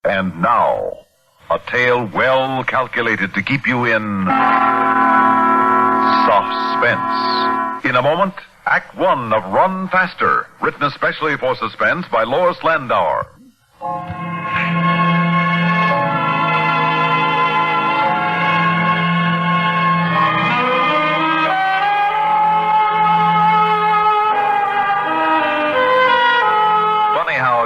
And now, a tale well calculated to keep you in suspense. In a moment, Act One of Run Faster, written especially for Suspense by Lois Landauer.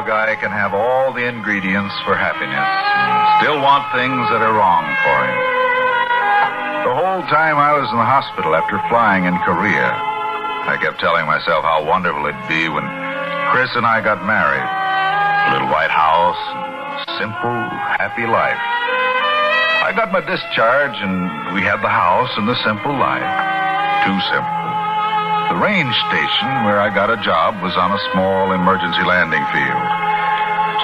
Guy can have all the ingredients for happiness and still want things that are wrong for him. The whole time I was in the hospital after flying in Korea, I kept telling myself how wonderful it'd be when Chris and I got married. A little white house, simple, happy life. I got my discharge and we had the house and the simple life. Too simple. The range station where I got a job was on a small emergency landing field.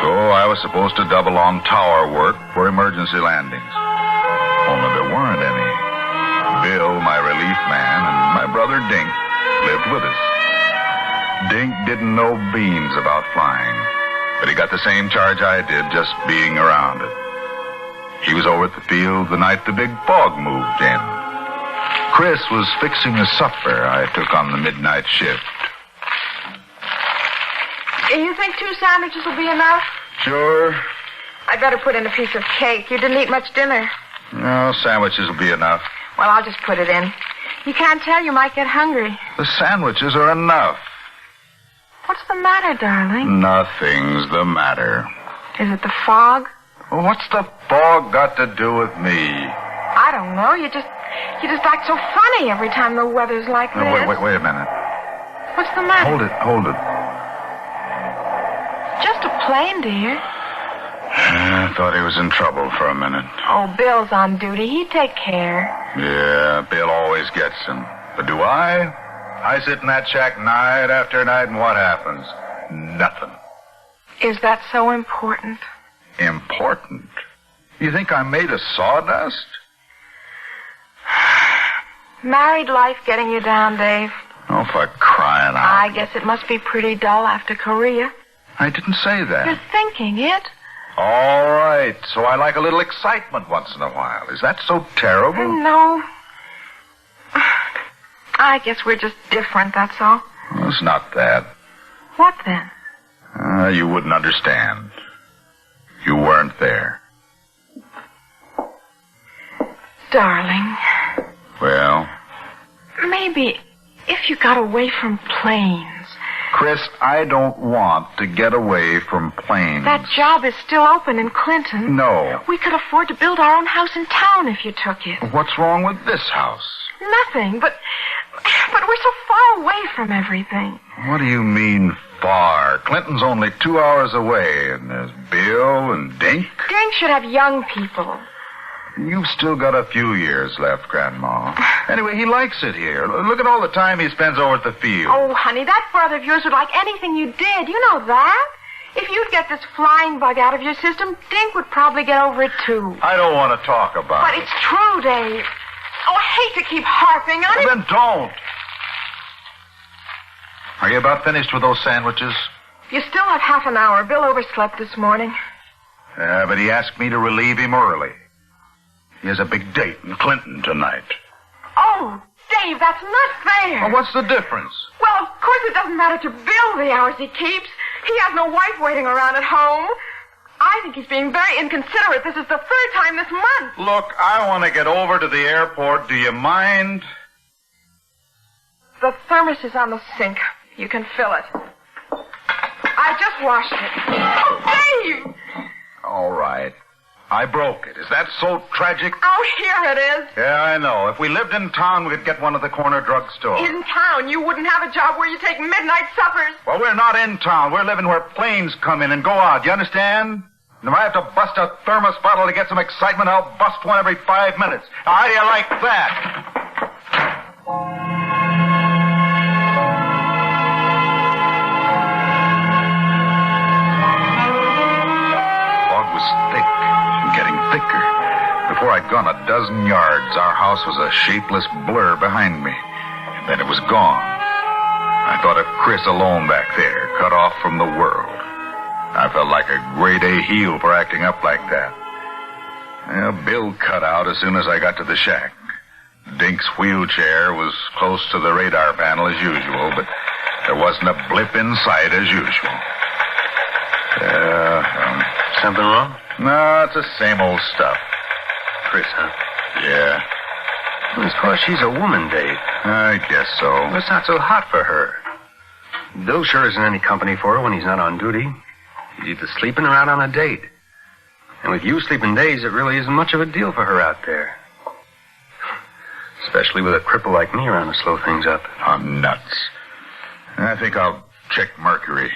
So I was supposed to double on tower work for emergency landings. Only there weren't any. Bill, my relief man, and my brother Dink lived with us. Dink didn't know beans about flying, but he got the same charge I did just being around it. He was over at the field the night the big fog moved in. Chris was fixing the supper I took on the midnight shift. You think 2 sandwiches will be enough? Sure. I'd better put in a piece of cake. You didn't eat much dinner. No, sandwiches will be enough. Well, I'll just put it in. You can't tell. You might get hungry. The sandwiches are enough. What's the matter, darling? Nothing's the matter. Is it the fog? What's the fog got to do with me? I don't know. You just act so funny every time the weather's like this. Wait a minute. What's the matter? Hold it. Just a plane, dear. I thought he was in trouble for a minute. Oh, Bill's on duty. He'd take care. Yeah, Bill always gets him. But do I? I sit in that shack night after night, and what happens? Nothing. Is that so important? Important? You think I'm made of sawdust? Married life getting you down, Dave? Oh, for crying out. I guess it must be pretty dull after Korea. I didn't say that. You're thinking it. All right, so I like a little excitement once in a while. Is that so terrible? No. I guess we're just different, that's all. Well, it's not that. What then? You wouldn't understand. You weren't there. Darling. Well? Maybe if you got away from planes. Chris, I don't want to get away from planes. That job is still open in Clinton. No. We could afford to build our own house in town if you took it. What's wrong with this house? Nothing, but we're so far away from everything. What do you mean, far? Clinton's only 2 hours away, and there's Bill and Dink. Dink should have young people. You've still got a few years left, Grandma. Anyway, he likes it here. Look at all the time he spends over at the field. Oh, honey, that father of yours would like anything you did. You know that. If you'd get this flying bug out of your system, Dink would probably get over it, too. I don't want to talk about it. But it's true, Dave. Oh, I hate to keep harping on it. Then don't. Are you about finished with those sandwiches? You still have half an hour. Bill overslept this morning. Yeah, but he asked me to relieve him early. He has a big date in Clinton tonight. Oh, Dave, that's not fair. Well, what's the difference? Well, of course it doesn't matter to Bill the hours he keeps. He has no wife waiting around at home. I think he's being very inconsiderate. This is the 3rd time this month. Look, I want to get over to the airport. Do you mind? The thermos is on the sink. You can fill it. I just washed it. Oh, Dave! All right. I broke it. Is that so tragic? Oh, here it is. Yeah, I know. If we lived in town, we could get one at the corner drugstore. In town? You wouldn't have a job where you take midnight suppers. Well, we're not in town. We're living where planes come in and go out. You understand? And if I have to bust a thermos bottle to get some excitement, I'll bust one every 5 minutes. Now, how do you like that? Thicker. Before I'd gone a dozen yards, our house was a shapeless blur behind me. And then it was gone. I thought of Chris alone back there, cut off from the world. I felt like a grade A heel for acting up like that. Well, Bill cut out as soon as I got to the shack. Dink's wheelchair was close to the radar panel as usual, but there wasn't a blip in sight as usual. Something wrong? No, it's the same old stuff. Chris, huh? Yeah. Well, it's because she's a woman, Dave. I guess so. Well, it's not so hot for her. Bill sure isn't any company for her when he's not on duty. He's either sleeping or out on a date. And with you sleeping days, it really isn't much of a deal for her out there. Especially with a cripple like me around to slow things up. I'm nuts. I think I'll check Mercury.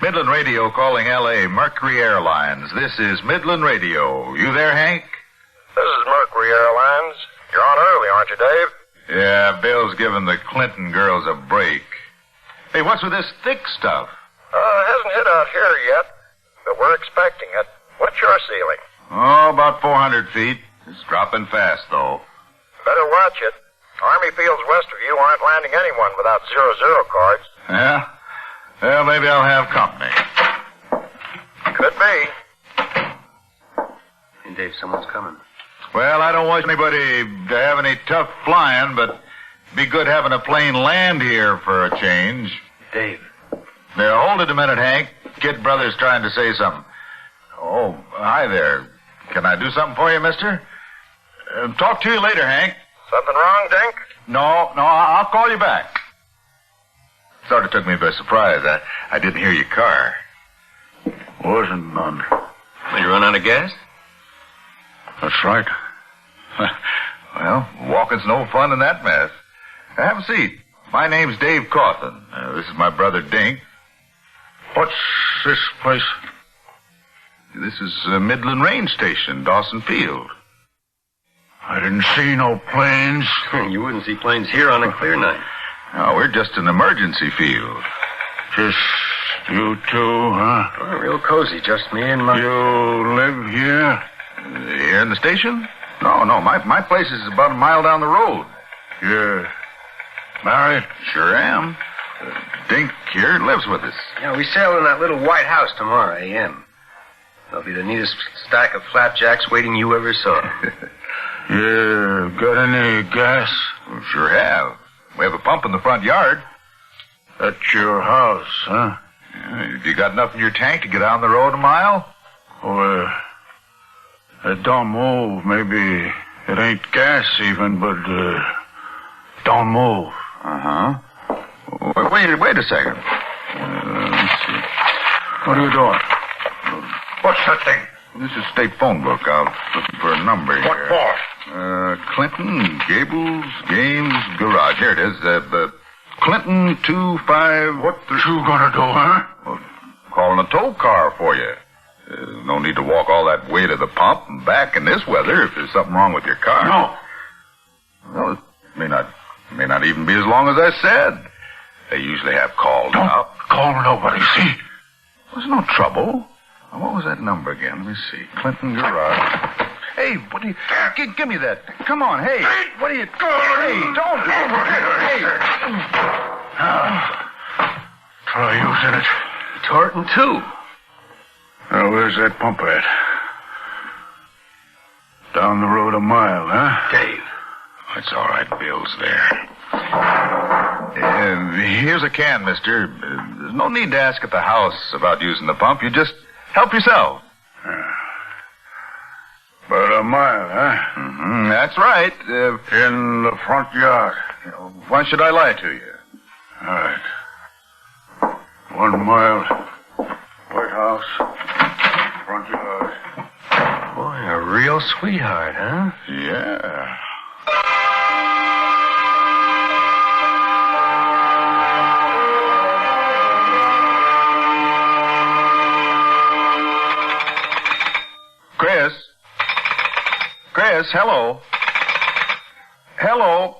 Midland Radio calling L.A. Mercury Airlines. This is Midland Radio. You there, Hank? This is Mercury Airlines. You're on early, aren't you, Dave? Yeah, Bill's giving the Clinton girls a break. Hey, what's with this thick stuff? It hasn't hit out here yet, but we're expecting it. What's your ceiling? Oh, about 400 feet. It's dropping fast, though. Better watch it. Army fields west of you aren't landing anyone without 00 cards. Yeah? Well, maybe I'll have company. Could be. Hey, Dave, someone's coming. Well, I don't want anybody to have any tough flying, but it'd be good having a plane land here for a change. Dave. Now, hold it a minute, Hank. Kid Brother's trying to say something. Oh, hi there. Can I do something for you, mister? Talk to you later, Hank. Something wrong, Dink? No, I'll call you back. Sort of took me by surprise. I didn't hear your car. Wasn't none. Did you run out of gas? That's right. Well, walking's no fun in that mess. Have a seat. My name's Dave Cawthon. This is my brother Dink. What's this place? This is Midland Range Station, Dawson Field. I didn't see no planes. You wouldn't see planes here on a clear night. No, we're just an emergency field. Just you two, huh? Oh, real cozy, just me and my... You live here? Here in the station? No, my place is about a mile down the road. You're married? Sure am. Dink here lives with us. Yeah, we sail in that little white house tomorrow, a.m. There'll be the neatest stack of flapjacks waiting you ever saw. You got any gas? We sure have. We have a pump in the front yard. At your house, huh? Have you got enough in your tank to get down the road a mile? Well, it don't move. Maybe it ain't gas even, but don't move. Uh-huh. Wait a second. Let's see. What are you doing? What's that thing? This is state phone book. I was looking for a number here. What for? Clinton, Gables, Games, Garage. Here it is. Clinton 25... What you gonna do, huh? Well, calling a tow car for you. No need to walk all that way to the pump and back in this weather if there's something wrong with your car. No. Well, it may not even be as long as I said. They usually have called Don't out. call nobody, see? There's no trouble. What was that number again? Let me see. Clinton Garage. Hey, what do you... Give me that. Come on, hey. What are you... Hey, don't... Hey. Try using it. Tore it in two. Now, where's that pump at? Down the road a mile, huh? Dave. It's all right. Bill's there. Here's a can, mister. There's no need to ask at the house about using the pump. You just help yourself. About a mile, huh? Mm-hmm, that's right. In the front yard. Why should I lie to you? All right. 1 mile. White house. Front yard. Boy, a real sweetheart, huh? Yeah. Chris, hello. Hello.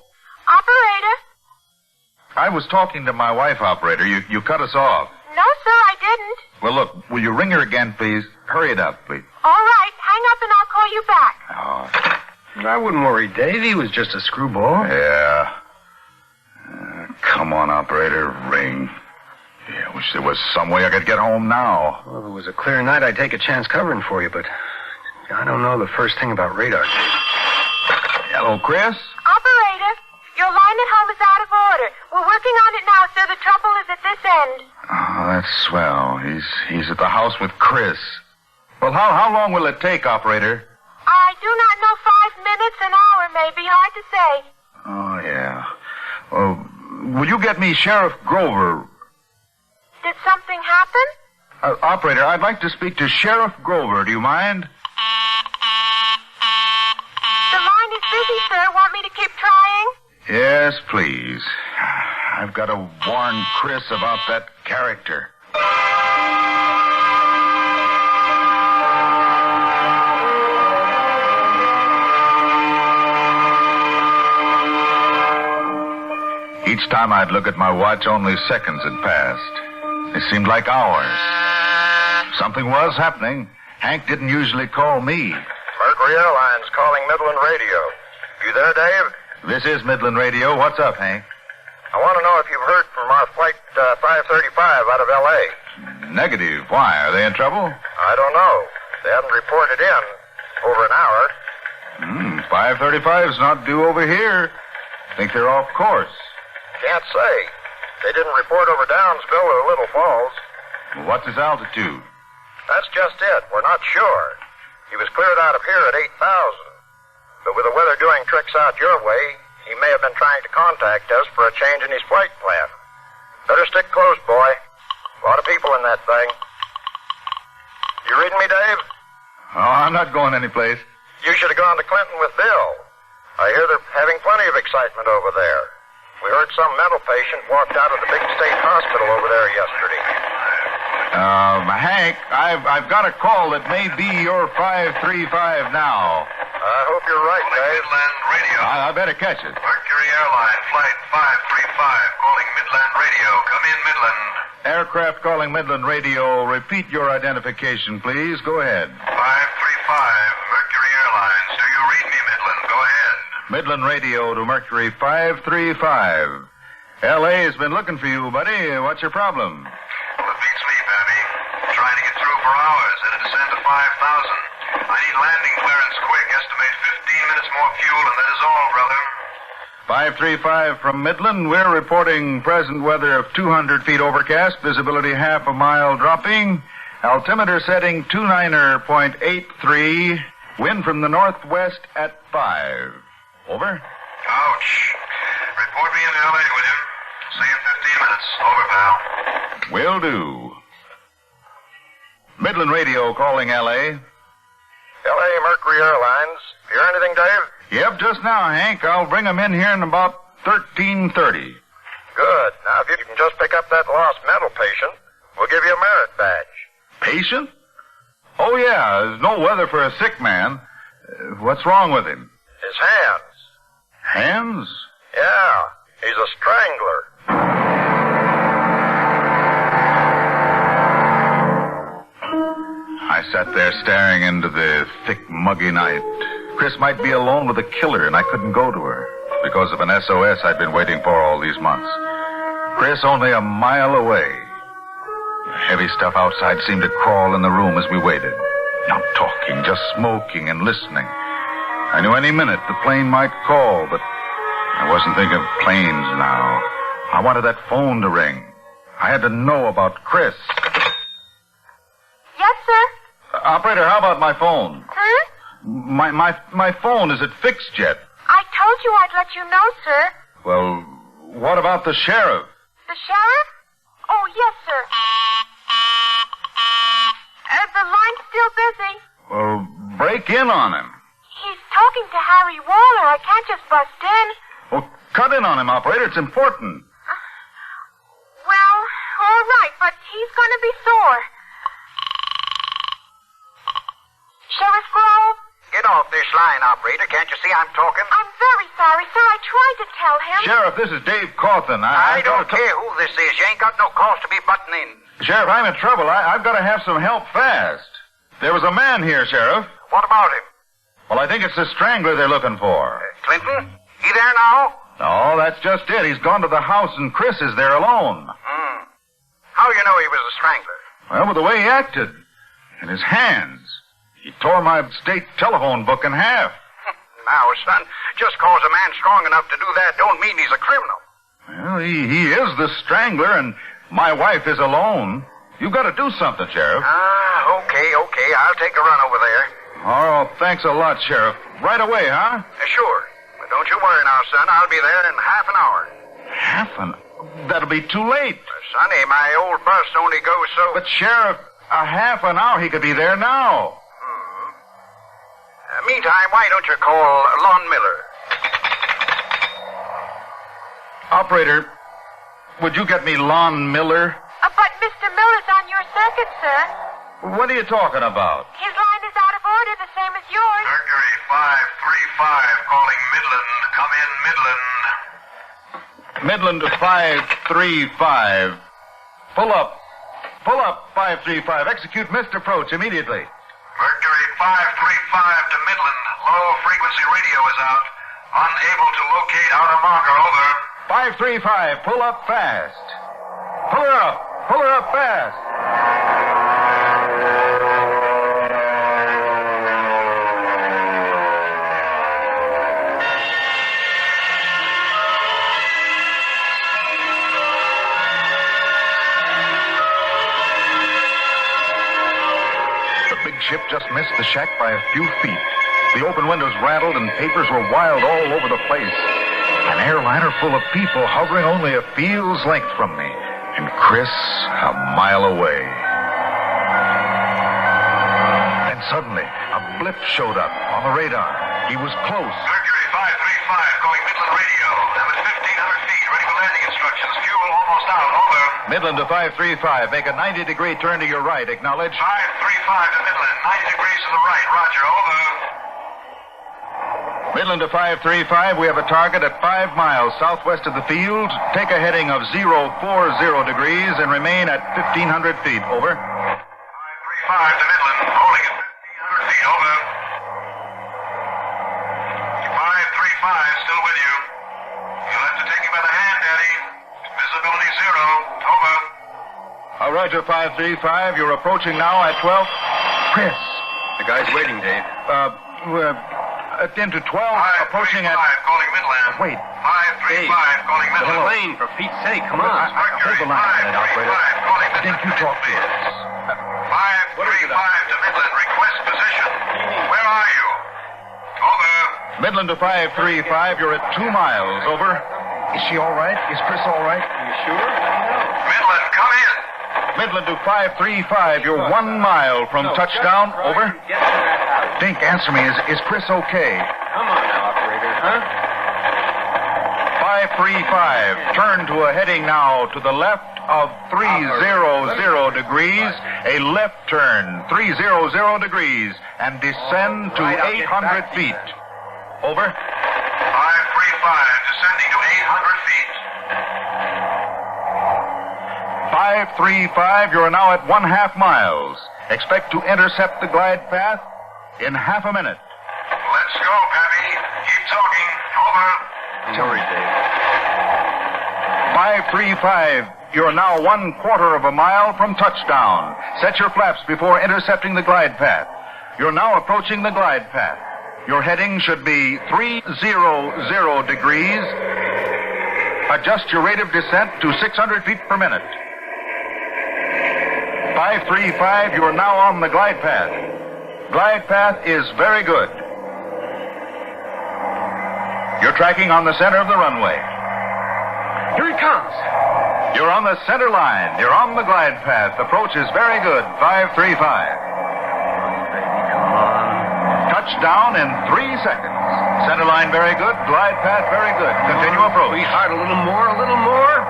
Operator? I was talking to my wife, operator. You cut us off. No, sir, I didn't. Well, look, will you ring her again, please? Hurry it up, please. All right, hang up and I'll call you back. Oh, I wouldn't worry, Dave. He was just a screwball. yeah. Come on, operator, ring. Yeah, Wish there was some way I could get home now. Well, if it was a clear night, I'd take a chance covering for you, but I don't know the first thing about radar. Hello, Chris? Operator, your line at home is out of order. We're working on it now, sir. The trouble is at this end. Oh, that's swell. He's at the house with Chris. Well, how long will it take, operator? I do not know. 5 minutes, an hour, maybe. Hard to say. Oh, yeah. Well, will you get me Sheriff Grover? Did something happen? Operator, I'd like to speak to Sheriff Grover. Do you mind? The line is busy, sir. Want me to keep trying? Yes, please. I've got to warn Chris about that character. Each time I'd look at my watch, only seconds had passed. It seemed like hours. Something was happening. Hank didn't usually call me. Mercury Airlines calling Midland Radio. You there, Dave? This is Midland Radio. What's up, Hank? I want to know if you've heard from our flight 535 out of L.A. Negative. Why? Are they in trouble? I don't know. They haven't reported in over an hour. 535's not due over here. Think they're off course. Can't say. They didn't report over Downsville or Little Falls. Well, what's his altitude? That's just it. We're not sure. He was cleared out of here at 8,000. But with the weather doing tricks out your way, he may have been trying to contact us for a change in his flight plan. Better stick close, boy. A lot of people in that thing. You reading me, Dave? Oh, I'm not going anyplace. You should have gone to Clinton with Bill. I hear they're having plenty of excitement over there. We heard some mental patient walked out of the big state hospital over there yesterday. Hank, I've got a call that may be your 535 now. I hope you're right, Dave. Midland Radio. I better catch it. Mercury Airline, flight 535, calling Midland Radio. Come in, Midland. Aircraft calling Midland Radio. Repeat your identification, please. Go ahead. 535, Mercury Airlines. Do you read me, Midland? Go ahead. Midland Radio to Mercury 535. L.A. has been looking for you, buddy. What's your problem? Well, big sleep, Abby. Trying to get through for hours at a descent of 5,000. I need landing clearance quick. Estimate 15 minutes more fuel, and that is all, brother. 535 from Midland. We're reporting present weather of 200 feet overcast, visibility half a mile dropping, altimeter setting 29.83, wind from the northwest at 5. Over. Ouch. Report me into L.A., will you? See you in 15 minutes. Over, pal. Will do. Midland Radio calling L.A. L.A. Mercury Airlines. Hear anything, Dave? Yep, just now, Hank. I'll bring them in here in about 13:30. Good. Now, if you can just pick up that lost mental patient, we'll give you a merit badge. Patient? Oh, yeah. There's no weather for a sick man. What's wrong with him? His hands. Hands? Yeah. He's a strangler. I sat there staring into the thick, muggy night. Chris might be alone with a killer, and I couldn't go to her because of an SOS I'd been waiting for all these months. Chris only a mile away. The heavy stuff outside seemed to crawl in the room as we waited. Not talking, just smoking and listening. I knew any minute the plane might call, but I wasn't thinking of planes now. I wanted that phone to ring. I had to know about Chris. Yes, sir? Operator, how about my phone? My phone, is it fixed yet? I told you I'd let you know, sir. Well, what about the sheriff? The sheriff? Oh, yes, sir. The line's still busy. Well, break in on him. He's talking to Harry Waller. I can't just bust in. Well, cut in on him, operator. It's important. Well, all right, but he's going to be sore. Sheriff Grove? Get off this line, operator. Can't you see I'm talking? I'm very sorry, sir. I tried to tell him. Sheriff, this is Dave Cawthon. I don't care who this is. You ain't got no cause to be butting in. Sheriff, I'm in trouble. I've got to have some help fast. There was a man here, Sheriff. What about him? Well, I think it's the strangler they're looking for. Clinton? He there now? No, that's just it. He's gone to the house and Chris is there alone. How you know he was the strangler? Well, with the way he acted. And his hands. He tore my state telephone book in half. Now, son, just cause a man's strong enough to do that don't mean he's a criminal. Well, he is the strangler, and my wife is alone. You've got to do something, Sheriff. Okay. I'll take a run over there. Oh, thanks a lot, Sheriff. Right away, huh? Sure. But don't you worry now, son. I'll be there in half an hour. That'll be too late. Sonny, my old bus only goes so... But, Sheriff, a half an hour, he could be there now. Meantime, why don't you call Lon Miller? Operator, would you get me Lon Miller? But Mr. Miller's on your circuit, sir. What are you talking about? His line is out of order, the same as yours. Mercury 535 calling Midland. Come in, Midland. Midland to 535. Pull up. Pull up, 535. Execute missed approach immediately. Mercury 535 to Midland. Low frequency radio is out. Unable to locate outer marker. Over. 535. Pull up fast. Pull her up. Pull her up fast. Ship just missed the shack by a few feet. The open windows rattled and papers were wild all over the place. An airliner full of people hovering only a field's length from me, and Chris a mile away. And suddenly, a blip showed up on the radar. He was close. Mercury 535 calling Midland radio. I'm at 1,500 feet, ready for landing instructions. Fuel almost out. Over. Midland to 535. Make a 90-degree turn to your right. Acknowledge. 535 to Midland. 90 degrees to the right. Roger. Over. Midland to 535. We have a target at 5 miles southwest of the field. Take a heading of 040 degrees and remain at 1,500 feet. Over. 535 to Midland. Holding at 1,500 feet. Over. 535 still with you. You'll have to take me by the hand, Daddy. Visibility 0. Over. Roger, 535. You're approaching now at 12. Chris. The guy's waiting, Dave. Into 12. Approaching at... calling Midland. Wait. 535 calling Midland. Plane, for Pete's sake, come on. Hold the line a minute, operator. I think you talk to us. 535 to Midland. Request position. Where are you? Over. Midland to 535. You're at 2 miles. Over. Is she all right? Is Chris all right? Are you sure? Midland, come in. Midland to 535. You're 1 mile from touchdown. Over. Dink, answer me. Is Chris okay? Come on now, operator, huh? 535. Turn to a heading now to the left of 300 degrees. A left turn, 300 degrees, and descend to 800 feet. Over. 535, descending to 800 feet. 535, you're now at 1/2 miles. Expect to intercept the glide path in half a minute. Let's go, Pappy. Keep talking. Over. Sorry, Dave. 535, you're now 1/4 of a mile from touchdown. Set your flaps before intercepting the glide path. You're now approaching the glide path. Your heading should be 300 degrees. Adjust your rate of descent to 600 feet per minute. 535, you are now on the glide path. Glide path is very good. You're tracking on the center of the runway. Here he comes. You're on the center line. You're on the glide path. Approach is very good. 535. Touchdown in 3 seconds. Center line very good. Glide path very good. Continue approach. Sweetheart, a little more, a little more.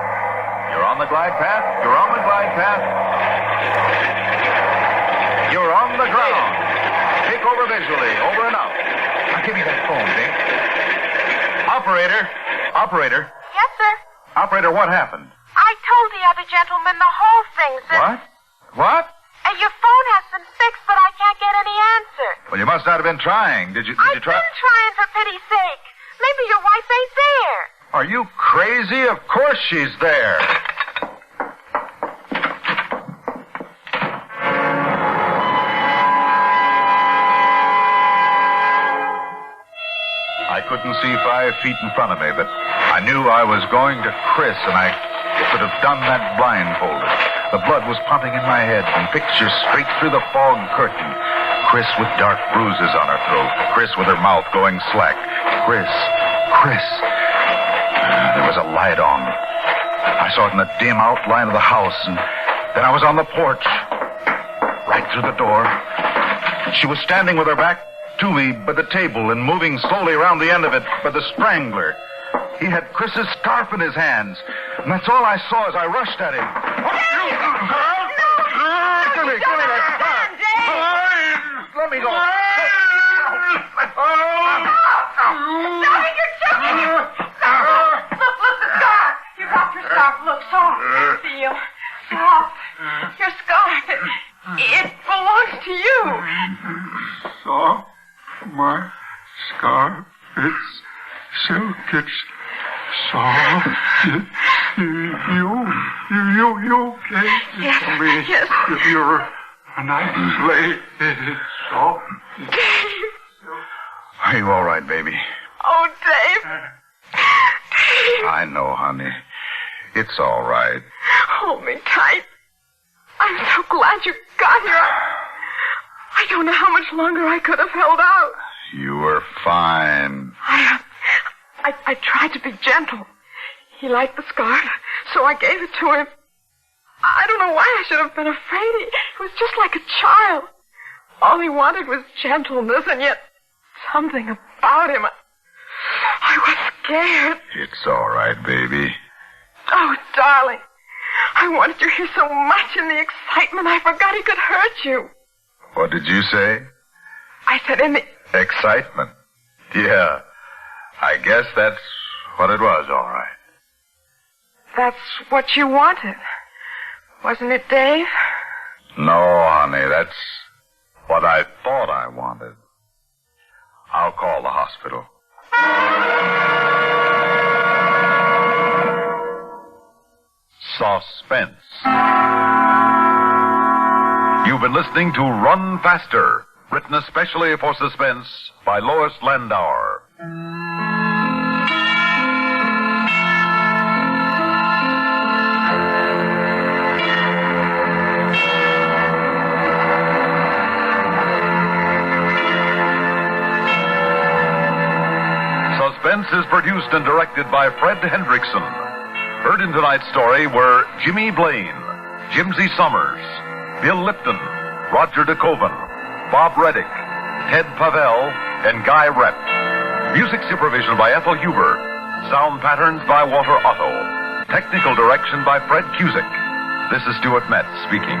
You're on the glide path. You're on the glide path. You're on the ground. Take over visually. Over and out. Now give me that phone, Dink. Operator. Yes, sir? Operator, what happened? I told the other gentleman the whole thing, sir. What? Your phone has been fixed, but I can't get any answer. Well, you must not have been trying. Did you try? I've been trying, for pity's sake. Maybe your wife ain't there. Are you crazy? Of course she's there. couldn't see 5 feet in front of me, but I knew I was going to Chris, and I could have done that blindfolded. The blood was pumping in my head, and pictures straight through the fog curtain. Chris with dark bruises on her throat. Chris with her mouth going slack. Chris. There was a light on. I saw it in the dim outline of the house, and then I was on the porch. Right through the door. She was standing with her back to me by the table and moving slowly around the end of it by the strangler. He had Chris's scarf in his hands, and that's all I saw as I rushed at him. Give me that scarf. Let me go. You're choking me. Look, the scarf. You dropped your scarf. Look, soft. Feel. Soft. Your scarf. It belongs to you. Soft. My scarf. It's silk. It's soft. You okay? Yes. Tell me Yes. if you're a nice lady. It's soft. Dave. Are you all right, baby? Oh, Dave. I know, honey. It's all right. Hold me tight. I'm so glad you got here. I don't know how much longer I could have held out. You were fine. I tried to be gentle. He liked the scarf, so I gave it to him. I don't know why I should have been afraid. He was just like a child. All he wanted was gentleness, and yet something about him. I was scared. It's all right, baby. Oh, darling. I wanted you here so much in the excitement I forgot he could hurt you. What did you say? I said in the... Excitement. Yeah. I guess that's what it was, all right. That's what you wanted. Wasn't it, Dave? No, honey, that's what I thought I wanted. I'll call the hospital. Suspense. You've been listening to Run Faster, written especially for Suspense by Lois Landauer. Suspense is produced and directed by Fred Hendrickson. Heard in tonight's story were Jimmy Blaine, Jimsy Summers, Bill Lipton, Roger DeKoven, Bob Reddick, Ted Pavel, and Guy Rep. Music supervision by Ethel Huber. Sound patterns by Walter Otto. Technical direction by Fred Cusick. This is Stuart Metz speaking.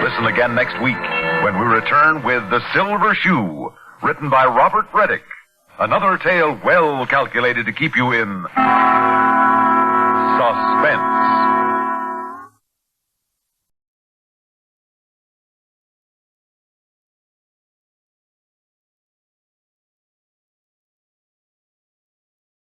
Listen again next week when we return with The Silver Shoe, written by Robert Reddick. Another tale well calculated to keep you in suspense.